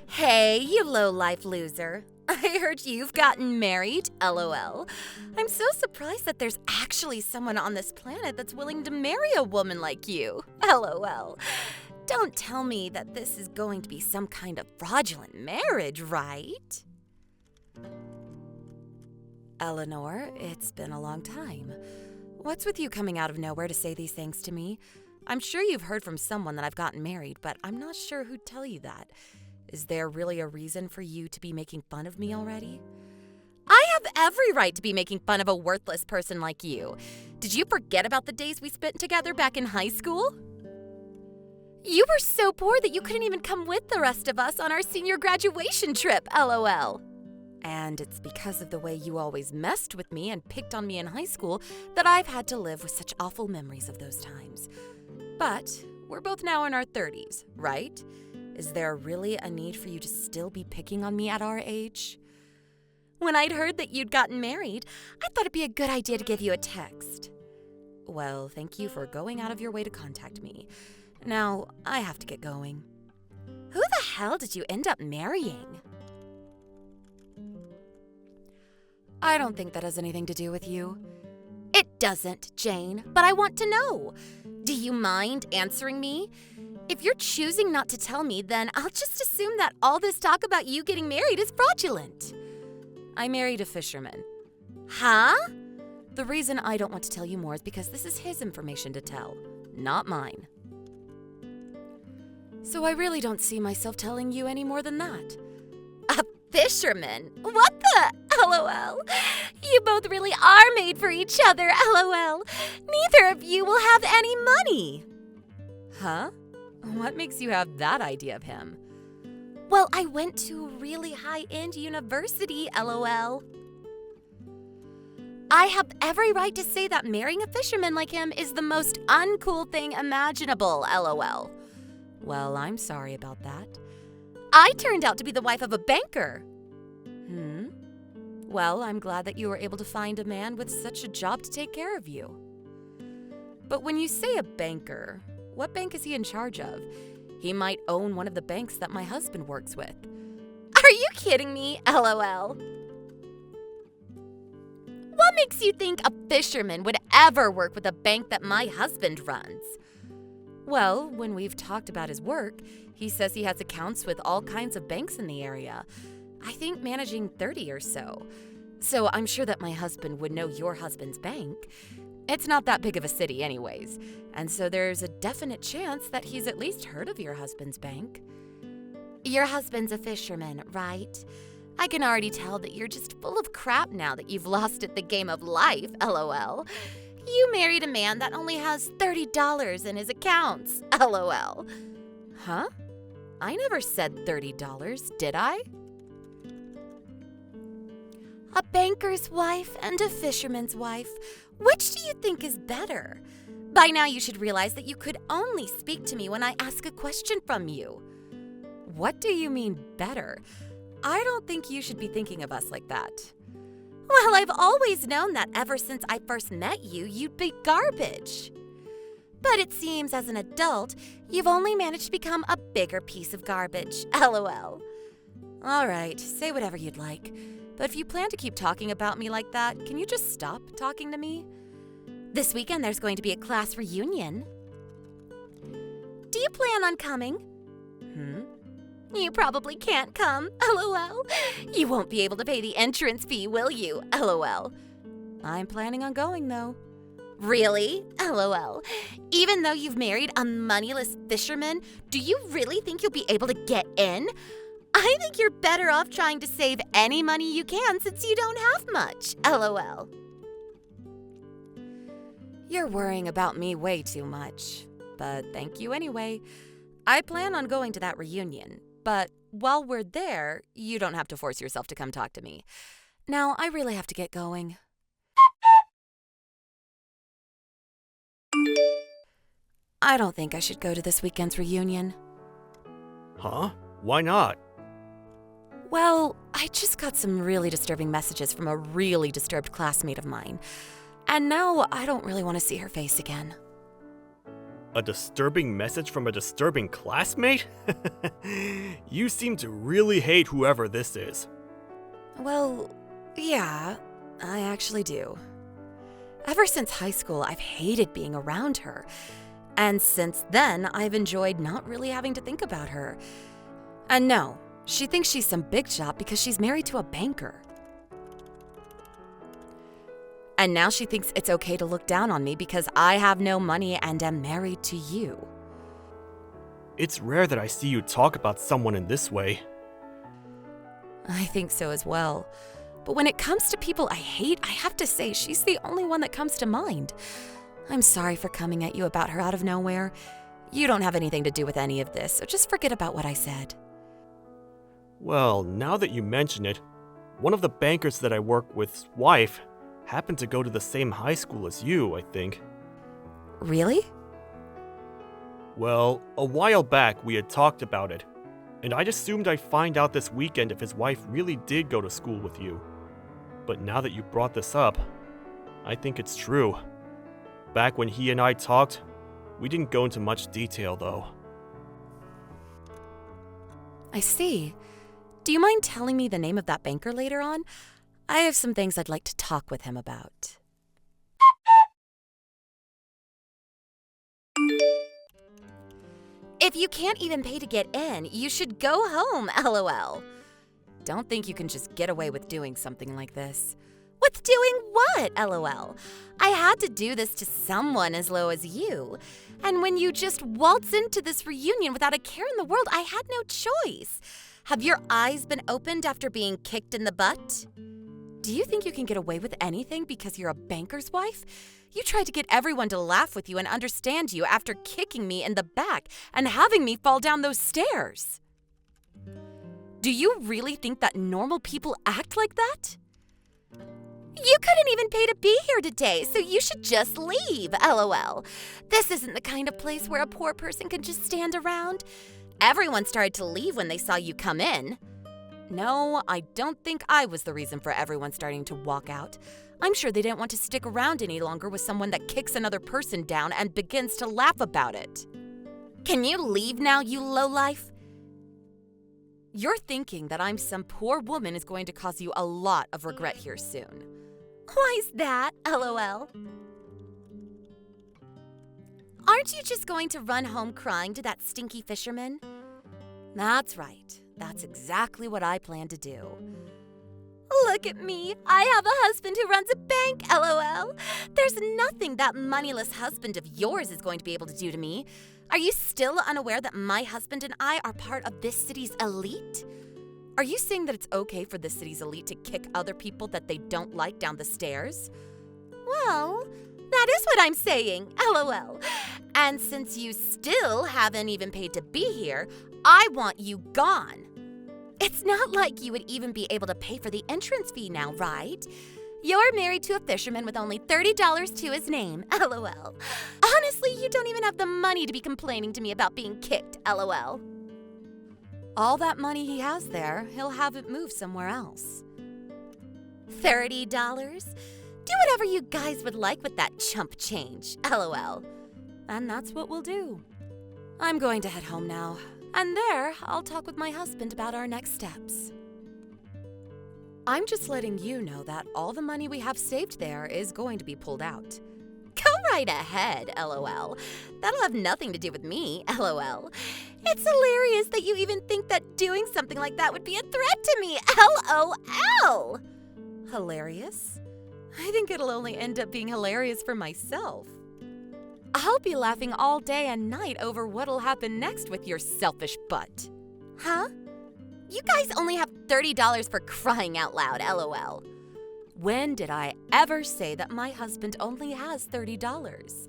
Hey, you low-life loser. I heard you've gotten married, LOL. I'm so surprised that there's actually someone on this planet that's willing to marry a woman like you, LOL. Don't tell me that this is going to be some kind of fraudulent marriage, right? Eleanor, it's been a long time. What's with you coming out of nowhere to say these things to me? I'm sure you've heard from someone that I've gotten married, but I'm not sure who'd tell you that. Is there really a reason for you to be making fun of me already? I have every right to be making fun of a worthless person like you. Did you forget about the days we spent together back in high school? You were so poor that you couldn't even come with the rest of us on our senior graduation trip, LOL. And it's because of the way you always messed with me and picked on me in high school that I've had to live with such awful memories of those times. But we're both now in our 30s, right? Is there really a need for you to still be picking on me at our age? When I'd heard that you'd gotten married, I thought it'd be a good idea to give you a text. Well, thank you for going out of your way to contact me. Now, I have to get going. Who the hell did you end up marrying? I don't think that has anything to do with you. It doesn't, Jane, but I want to know. Do you mind answering me? If you're choosing not to tell me, then I'll just assume that all this talk about you getting married is fraudulent. I married a fisherman. Huh? The reason I don't want to tell you more is because this is his information to tell, not mine. So I really don't see myself telling you any more than that. A fisherman? What the? LOL. You both really are made for each other, LOL. Neither of you will have any money. Huh? What makes you have that idea of him? Well, I went to a really high-end university, LOL. I have every right to say that marrying a fisherman like him is the most uncool thing imaginable, LOL. Well, I'm sorry about that. I turned out to be the wife of a banker. Well, I'm glad that you were able to find a man with such a job to take care of you. But when you say a banker, what bank is he in charge of? He might own one of the banks that my husband works with. Are you kidding me? LOL. What makes you think a fisherman would ever work with a bank that my husband runs? Well, when we've talked about his work, he says he has accounts with all kinds of banks in the area. I think managing 30 or so. So I'm sure that my husband would know your husband's bank. It's not that big of a city anyways, and so there's a definite chance that he's at least heard of your husband's bank. Your husband's a fisherman, right? I can already tell that you're just full of crap now that you've lost at the game of life, LOL. You married a man that only has $30 in his accounts, LOL. Huh? I never said $30, did I? A banker's wife and a fisherman's wife. Which do you think is better? By now you should realize that you could only speak to me when I ask a question from you. What do you mean better? I don't think you should be thinking of us like that. Well, I've always known that ever since I first met you, you'd be garbage. But it seems as an adult, you've only managed to become a bigger piece of garbage, LOL. All right, say whatever you'd like. But if you plan to keep talking about me like that, can you just stop talking to me? This weekend there's going to be a class reunion. Do you plan on coming? You probably can't come, LOL. You won't be able to pay the entrance fee, will you, LOL? I'm planning on going, though. Really? LOL. Even though you've married a moneyless fisherman, do you really think you'll be able to get in? I think you're better off trying to save any money you can since you don't have much, LOL. You're worrying about me way too much, but thank you anyway. I plan on going to that reunion, but while we're there, you don't have to force yourself to come talk to me. Now, I really have to get going. I don't think I should go to this weekend's reunion. Huh? Why not? Well, I just got some really disturbing messages from a really disturbed classmate of mine. And now I don't really want to see her face again. A disturbing message from a disturbing classmate? You seem to really hate whoever this is. Well, yeah, I actually do. Ever since high school, I've hated being around her. And since then, I've enjoyed not really having to think about her. And no, she thinks she's some big shot because she's married to a banker. And now she thinks it's okay to look down on me because I have no money and am married to you. It's rare that I see you talk about someone in this way. I think so as well. But when it comes to people I hate, I have to say she's the only one that comes to mind. I'm sorry for coming at you about her out of nowhere. You don't have anything to do with any of this, so just forget about what I said. Well, now that you mention it, one of the bankers that I work with's wife happened to go to the same high school as you, I think. Really? Well, a while back we had talked about it, and I'd assumed I'd find out this weekend if his wife really did go to school with you. But now that you brought this up, I think it's true. Back when he and I talked, we didn't go into much detail though. I see. Do you mind telling me the name of that banker later on? I have some things I'd like to talk with him about. If you can't even pay to get in, you should go home, LOL. Don't think you can just get away with doing something like this. With doing what, LOL? I had to do this to someone as low as you. And when you just waltz into this reunion without a care in the world, I had no choice. Have your eyes been opened after being kicked in the butt? Do you think you can get away with anything because you're a banker's wife? You tried to get everyone to laugh with you and understand you after kicking me in the back and having me fall down those stairs. Do you really think that normal people act like that? You couldn't even pay to be here today, so you should just leave, LOL. This isn't the kind of place where a poor person can just stand around. Everyone started to leave when they saw you come in. No, I don't think I was the reason for everyone starting to walk out. I'm sure they didn't want to stick around any longer with someone that kicks another person down and begins to laugh about it. Can you leave now, you lowlife? You're thinking that I'm some poor woman is going to cause you a lot of regret here soon. Why's that, LOL? Aren't you just going to run home crying to that stinky fisherman? That's right. That's exactly what I plan to do. Look at me. I have a husband who runs a bank, LOL. There's nothing that moneyless husband of yours is going to be able to do to me. Are you still unaware that my husband and I are part of this city's elite? Are you saying that it's okay for this city's elite to kick other people that they don't like down the stairs? Well, that is what I'm saying, LOL. And since you still haven't even paid to be here, I want you gone. It's not like you would even be able to pay for the entrance fee now, right? You're married to a fisherman with only $30 to his name, LOL. Honestly, you don't even have the money to be complaining to me about being kicked, LOL. All that money he has there, he'll have it moved somewhere else. $30? Do whatever you guys would like with that chump change, LOL. And that's what we'll do. I'm going to head home now. And there, I'll talk with my husband about our next steps. I'm just letting you know that all the money we have saved there is going to be pulled out. Go right ahead, LOL. That'll have nothing to do with me, LOL. It's hilarious that you even think that doing something like that would be a threat to me, LOL. Hilarious? I think it'll only end up being hilarious for myself. I'll be laughing all day and night over what'll happen next with your selfish butt. Huh? You guys only have $30 for crying out loud, LOL. When did I ever say that my husband only has $30?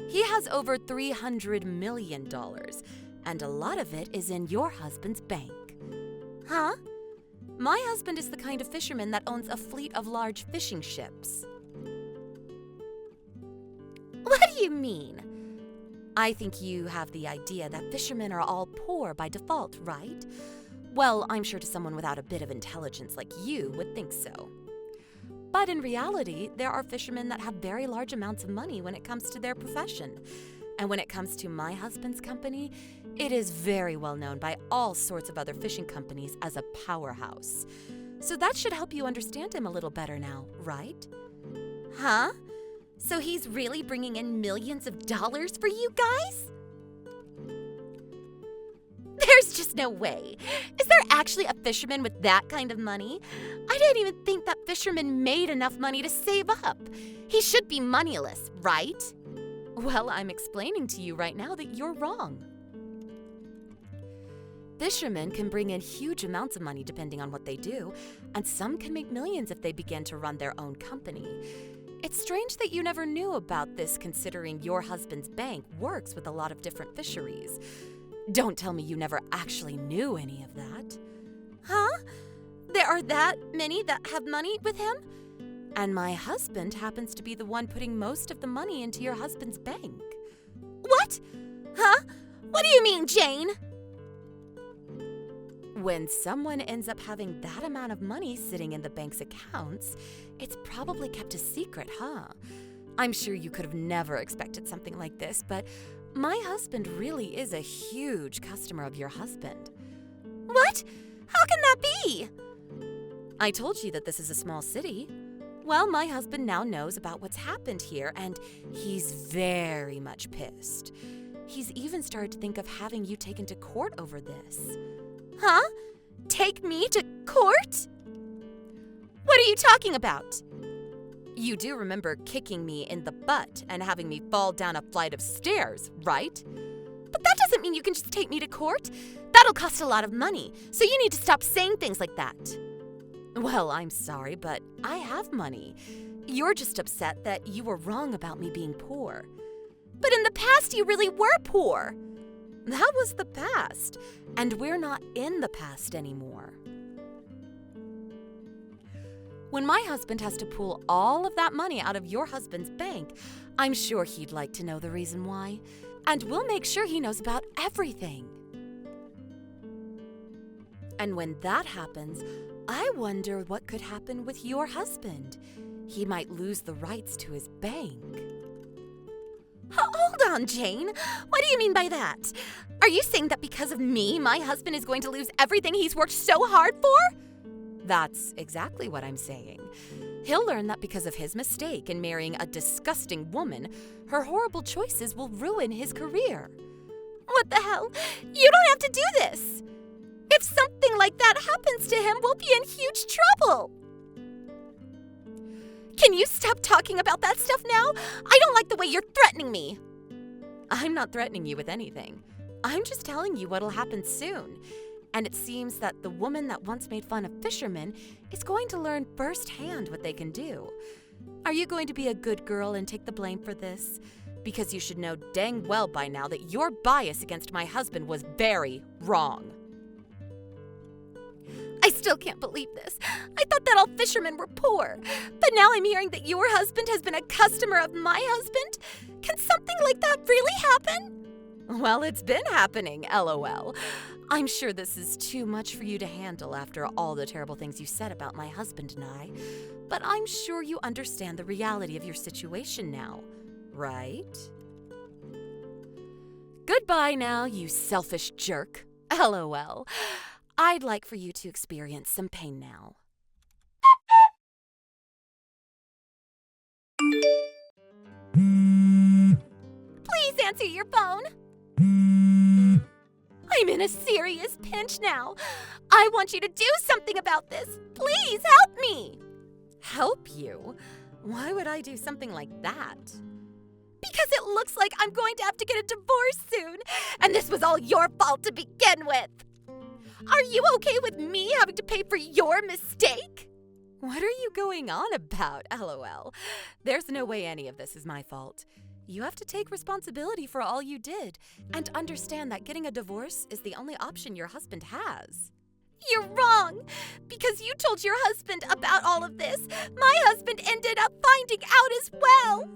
He has over $300 million, and a lot of it is in your husband's bank. Huh? My husband is the kind of fisherman that owns a fleet of large fishing ships. What do you mean? I think you have the idea that fishermen are all poor by default, right? Well, I'm sure to someone without a bit of intelligence like you would think so. But in reality, there are fishermen that have very large amounts of money when it comes to their profession. And when it comes to my husband's company, it is very well known by all sorts of other fishing companies as a powerhouse. So that should help you understand him a little better now, right? Huh? So he's really bringing in millions of dollars for you guys? There's just no way. Is there actually a fisherman with that kind of money? I didn't even think that fisherman made enough money to save up. He should be moneyless, right? Well, I'm explaining to you right now that you're wrong. Fishermen can bring in huge amounts of money depending on what they do, and some can make millions if they begin to run their own company. It's strange that you never knew about this considering your husband's bank works with a lot of different fisheries. Don't tell me you never actually knew any of that. Huh? There are that many that have money with him? And my husband happens to be the one putting most of the money into your husband's bank. What? Huh? What do you mean, Jane? When someone ends up having that amount of money sitting in the bank's accounts, it's probably kept a secret, huh? I'm sure you could have never expected something like this, but my husband really is a huge customer of your husband. What? How can that be? I told you that this is a small city. Well, my husband now knows about what's happened here, and he's very much pissed. He's even started to think of having you taken to court over this. Huh? Take me to court? What are you talking about? You do remember kicking me in the butt and having me fall down a flight of stairs, right? But that doesn't mean you can just take me to court. That'll cost a lot of money, so you need to stop saying things like that. Well, I'm sorry, but I have money. You're just upset that you were wrong about me being poor. But in the past, you really were poor. That was the past, and we're not in the past anymore. When my husband has to pull all of that money out of your husband's bank, I'm sure he'd like to know the reason why, and we'll make sure he knows about everything. And when that happens, I wonder what could happen with your husband. He might lose the rights to his bank. Hold on, Jane. What do you mean by that? Are you saying that because of me, my husband is going to lose everything he's worked so hard for? That's exactly what I'm saying. He'll learn that because of his mistake in marrying a disgusting woman, her horrible choices will ruin his career. What the hell? You don't have to do this. If something like that happens to him, we'll be in huge trouble. Can you stop talking about that stuff now? I don't like the way you're threatening me. I'm not threatening you with anything. I'm just telling you what'll happen soon. And it seems that the woman that once made fun of fishermen is going to learn firsthand what they can do. Are you going to be a good girl and take the blame for this? Because you should know dang well by now that your bias against my husband was very wrong. I still can't believe this. I thought that all fishermen were poor. But now I'm hearing that your husband has been a customer of my husband. Can something like that really happen? Well, it's been happening, LOL. I'm sure this is too much for you to handle after all the terrible things you said about my husband and I. But I'm sure you understand the reality of your situation now, right? Goodbye now, you selfish jerk. LOL. I'd like for you to experience some pain now. Please answer your phone. I'm in a serious pinch now. I want you to do something about this. Please help me. Help you? Why would I do something like that? Because it looks like I'm going to have to get a divorce soon, and this was all your fault to begin with. Are you okay with me having to pay for your mistake? What are you going on about, LOL? There's no way any of this is my fault. You have to take responsibility for all you did and understand that getting a divorce is the only option your husband has. You're wrong! Because you told your husband about all of this, my husband ended up finding out as well.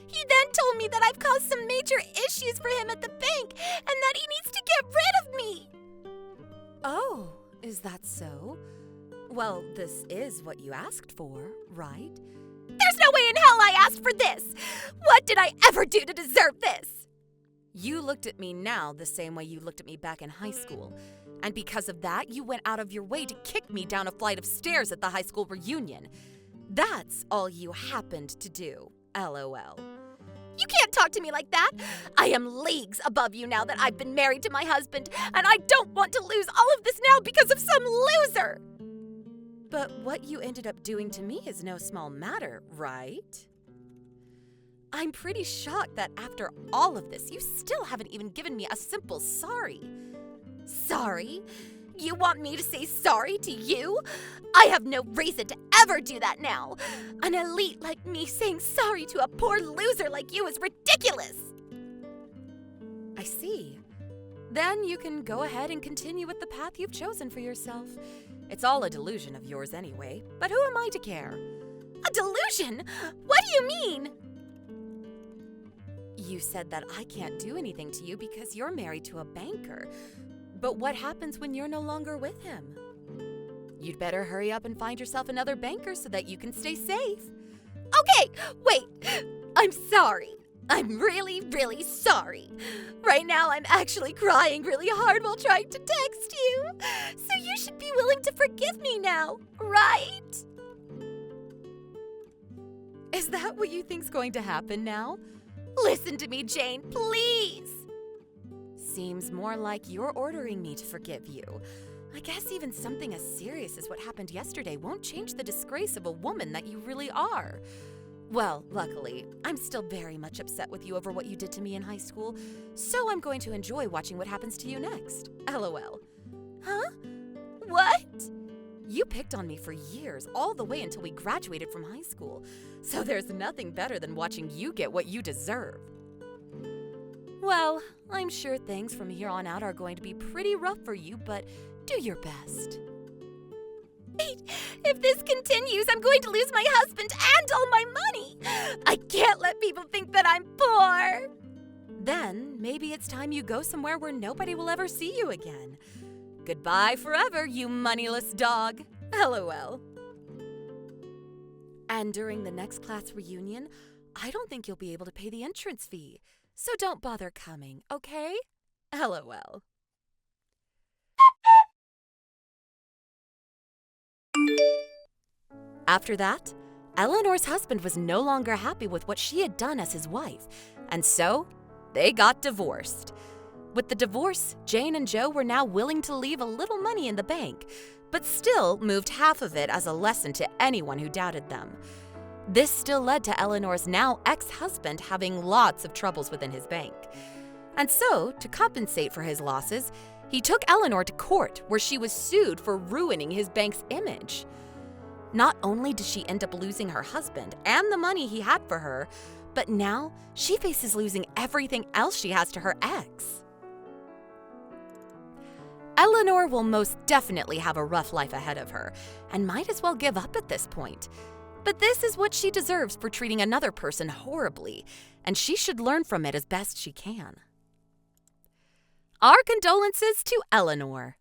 He then told me that I've caused some major issues for him at the bank and that he needs to get rid of me. Oh, is that so? Well, this is what you asked for, right? There's no way in hell I asked for this! What did I ever do to deserve this? You looked at me now the same way you looked at me back in high school. And because of that, you went out of your way to kick me down a flight of stairs at the high school reunion. That's all you happened to do, LOL. You can't talk to me like that. I am leagues above you now that I've been married to my husband, and I don't want to lose all of this now because of some loser. But what you ended up doing to me is no small matter, right? I'm pretty shocked that after all of this, you still haven't even given me a simple sorry. Sorry? You want me to say sorry to you? I have no reason to ever do that now. An elite like me saying sorry to a poor loser like you is ridiculous. I see. Then you can go ahead and continue with the path you've chosen for yourself. It's all a delusion of yours anyway, but who am I to care? A delusion? What do you mean? You said that I can't do anything to you because you're married to a banker. But what happens when you're no longer with him? You'd better hurry up and find yourself another banker so that you can stay safe. Okay, wait. I'm sorry. I'm really, really sorry. Right now, I'm actually crying really hard while trying to text you. So you should be willing to forgive me now, right? Is that what you think's going to happen now? Listen to me, Jane, please. Seems more like you're ordering me to forgive you. I guess even something as serious as what happened yesterday won't change the disgrace of a woman that you really are. Well, luckily, I'm still very much upset with you over what you did to me in high school, so I'm going to enjoy watching what happens to you next. LOL. Huh? What? You picked on me for years, all the way until we graduated from high school, so there's nothing better than watching you get what you deserve. Well, I'm sure things from here on out are going to be pretty rough for you, but do your best. Wait, if this continues, I'm going to lose my husband and all my money. I can't let people think that I'm poor. Then maybe it's time you go somewhere where nobody will ever see you again. Goodbye forever, you moneyless dog. LOL. And during the next class reunion, I don't think you'll be able to pay the entrance fee. So don't bother coming, okay? LOL. After that, Eleanor's husband was no longer happy with what she had done as his wife, and so they got divorced. With the divorce, Jane and Joe were now willing to leave a little money in the bank, but still moved half of it as a lesson to anyone who doubted them. This still led to Eleanor's now ex-husband having lots of troubles within his bank. And so, to compensate for his losses, he took Eleanor to court where she was sued for ruining his bank's image. Not only did she end up losing her husband and the money he had for her, but now she faces losing everything else she has to her ex. Eleanor will most definitely have a rough life ahead of her and might as well give up at this point. But this is what she deserves for treating another person horribly, and she should learn from it as best she can. Our condolences to Eleanor.